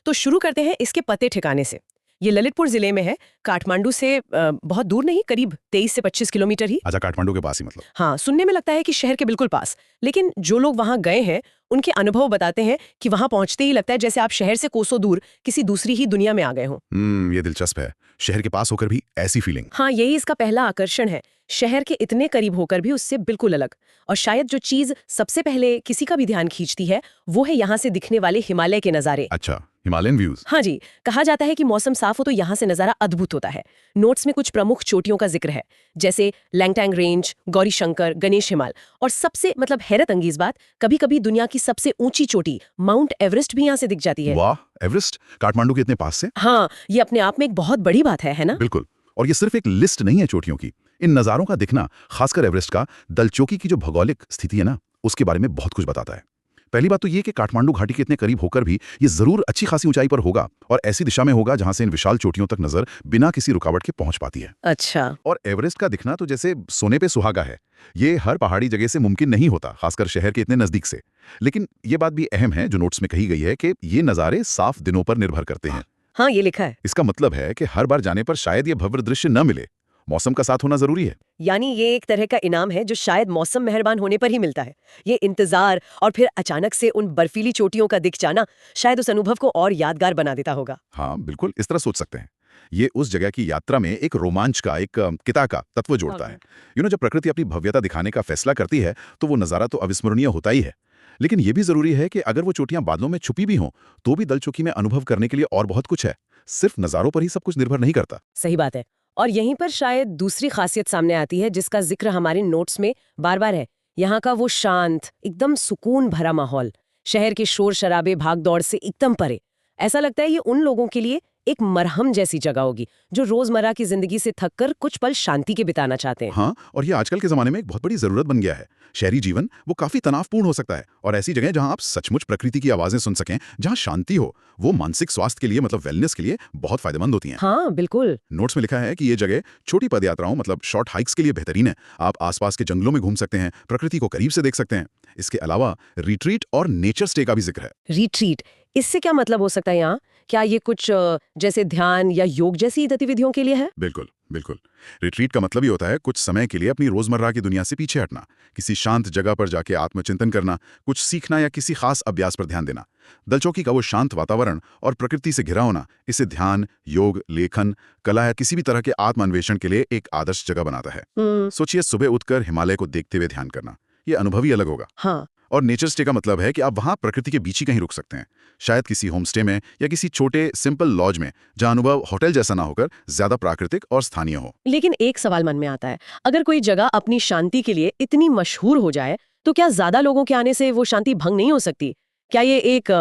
तो शुरू करते हैं इसके पते ठिकाने से। ये ललितपुर जिले में है, काठमांडू से बहुत दूर नहीं, करीब 23 से 25 किलोमीटर ही। अच्छा, काठमांडू के पास ही मतलब। हाँ, सुनने में लगता है कि शहर के बिल्कुल पास, लेकिन जो लोग वहाँ गए हैं उनके अनुभव बताते हैं कि वहाँ पहुँचते ही लगता है जैसे आप शहर से कोसों दूर किसी दूसरी ही दुनिया में आ गए हों। ये दिलचस्प है, शहर के पास होकर भी ऐसी फीलिंग। हाँ, यही इसका पहला आकर्षण है, शहर के इतने करीब होकर भी उससे बिल्कुल अलग। और शायद जो चीज सबसे पहले किसी का भी ध्यान खींचती है वो है यहाँ से दिखने वाले हिमालय के नज़ारे। अच्छा, हिमालयन व्यूज। हाँ जी, कहा जाता है कि मौसम साफ हो तो यहाँ से नज़ारा अद्भुत होता है। नोट्स में कुछ प्रमुख चोटियों का जिक्र है, जैसे लैंगटैंग रेंज, गौरी शंकर, गणेश हिमाल, और सबसे हैरत अंगेज बात, कभी कभी दुनिया की सबसे ऊंची चोटी माउंट एवरेस्ट भी यहाँ से दिख जाती है। वाह, एवरेस्ट काठमांडू के इतने पास से। हाँ, ये अपने आप में एक बहुत बड़ी बात है ना? बिल्कुल। और ये सिर्फ एक लिस्ट नहीं है चोटियों की, इन नज़ारों का दिखना, खासकर एवरेस्ट का, दलचोकी की जो भौगोलिक स्थिति है ना, उसके बारे में बहुत कुछ बताता है। पहली बात तो ये कि काठमांडू घाटी के इतने करीब होकर भी ये जरूर अच्छी खासी ऊंचाई पर होगा और ऐसी दिशा में होगा जहां से इन विशाल चोटियों तक नजर बिना किसी रुकावट के पहुंच पाती है। अच्छा। और एवरेस्ट का दिखना तो जैसे सोने पे सुहागा है। ये हर पहाड़ी जगह से मुमकिन नहीं होता, खासकर शहर के इतने नजदीक से। लेकिन ये बात भी अहम है जो नोट्स में कही गई है कि ये नज़ारे साफ दिनों पर निर्भर करते हैं। हाँ, ये लिखा है। इसका मतलब है कि हर बार जाने पर शायद ये भव्य दृश्य न मिले, मौसम का साथ होना जरूरी है। यानी ये एक तरह का इनाम है जो शायद मौसम मेहरबान होने पर ही मिलता है। ये इंतजार और फिर अचानक से उन बर्फीली चोटियों का दिख जाना शायद उस अनुभव को और यादगार बना देता होगा। हाँ, बिल्कुल इस तरह सोच सकते हैं। ये उस जगह की यात्रा में एक रोमांच का, एक किता का तत्व जोड़ता है। जब प्रकृति अपनी भव्यता दिखाने का फैसला करती है तो वो नज़ारा तो अविस्मरणीय होता ही है। लेकिन ये भी जरूरी है कि अगर वो चोटियां बादलों में छुपी भी हों तो भी दलचोकी में अनुभव करने के लिए और बहुत कुछ है। सिर्फ नज़ारों पर ही सब कुछ निर्भर नहीं करता। सही बात है। और यहीं पर शायद दूसरी खासियत सामने आती है जिसका जिक्र हमारे नोट्स में बार बार है। यहाँ का वो शांत, एकदम सुकून भरा माहौल, शहर के शोर शराबे भाग दौड़ से एकदम परे। ऐसा लगता है ये उन लोगों के लिए एक मरहम जैसी जगह होगी जो रोजमर्रा की जिंदगी से थककर कुछ पल शांति के बिताना चाहते हैं। हाँ, और ये आजकल के ज़माने में एक बहुत बड़ी ज़रूरत बन गया है। शहरी जीवन वो काफ़ी तनावपूर्ण हो सकता है और ऐसी जगह जहाँ आप सचमुच प्रकृति की आवाज़ें सुन सकें, जहाँ शांति हो, वो मानसिक स्वास्थ्य के लिए, वेलनेस के लिए बहुत फायदेमंद होती हैं। हाँ, बिल्कुल। नोट्स में लिखा है कि ये जगह छोटी पदयात्राओं, शॉर्ट हाइक्स के लिए बेहतरीन है। आप आसपास के जंगलों में घूम सकते हैं, प्रकृति को करीब से देख सकते हैं। इसके अलावा रिट्रीट और नेचर स्टे का भी जिक्र है। रिट्रीट, इससे क्या मतलब हो सकता है यहाँ? क्या ये कुछ जैसे ध्यान या योग जैसी गतिविधियों के लिए है? बिल्कुल बिल्कुल। रिट्रीट का मतलब ही होता है कुछ समय के लिए अपनी रोजमर्रा की दुनिया से पीछे हटना, किसी शांत जगह पर जाके आत्मचिंतन करना, कुछ सीखना या किसी खास अभ्यास पर ध्यान देना। दलचौकी का वो शांत वातावरण और प्रकृति से घिरा होना इसे ध्यान, योग, लेखन, कला या किसी भी तरह के आत्मान्वेषण के लिए एक आदर्श जगह बनाता है। सोचिए, सुबह उठकर हिमालय को देखते हुए ध्यान करना, ये अनुभव ही अलग होगा। हाँ। और नेचर स्टे का मतलब है कि आप वहां प्रकृति के बीच ही कहीं रुक सकते हैं, शायद किसी होम स्टे में या किसी छोटे सिंपल लॉज में, जहां अनुभव होटल जैसा ना होकर ज्यादा प्राकृतिक और स्थानीय हो। लेकिन एक सवाल मन में आता है, अगर कोई जगह अपनी शांति के लिए इतनी मशहूर हो जाए तो क्या ज्यादा लोगों के आने से वो शांति भंग नहीं हो सकती? क्या ये एक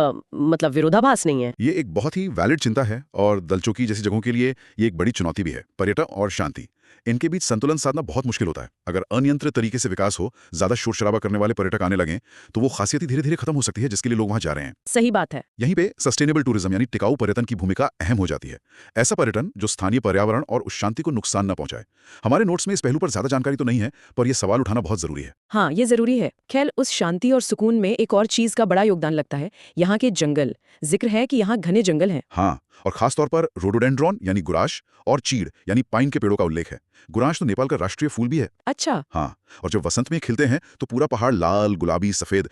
विरोधाभास नहीं है? ये एक बहुत ही वैलिड चिंता है और दलचौकी जैसी जगहों के लिए ये एक बड़ी चुनौती भी है। पर्यटन और शांति, इनके बीच संतुलन साधना बहुत मुश्किल होता है। अगर अनियंत्रित तरीके से विकास हो, ज्यादा शोर शराबा करने वाले पर्यटक आने लगें, तो वो खासियत ही धीरे धीरे खत्म हो सकती है जिसके लिए लोग वहां जा रहे हैं। सही बात है। यहीं पे सस्टेनेबल टूरिज्म यानी टिकाऊ पर्यटन की भूमिका अहम हो जाती है। ऐसा पर्यटन जो स्थानीय पर्यावरण और उस शांति को नुकसान न पहुंचाए। हमारे नोट्स में इस पहलू पर ज्यादा जानकारी तो नहीं है, पर यह सवाल उठाना बहुत जरूरी है। हाँ, ये जरूरी है। खैर, उस शांति और सुकून में एक और चीज का बड़ा योगदान लगता है, यहाँ के जंगल। जिक्र है कि यहाँ घने जंगल हैं। हाँ, और खासतौर पर रोडोडेंड्रॉन यानी गुराश और चीड़ यानी पाइन के पेड़ों का उल्लेख है। गुराश तो नेपाल का राष्ट्रीय फूल भी है। अच्छा। हाँ, और जब वसंत में खिलते हैं तो पूरा पहाड़ लाल, गुलाबी, सफेद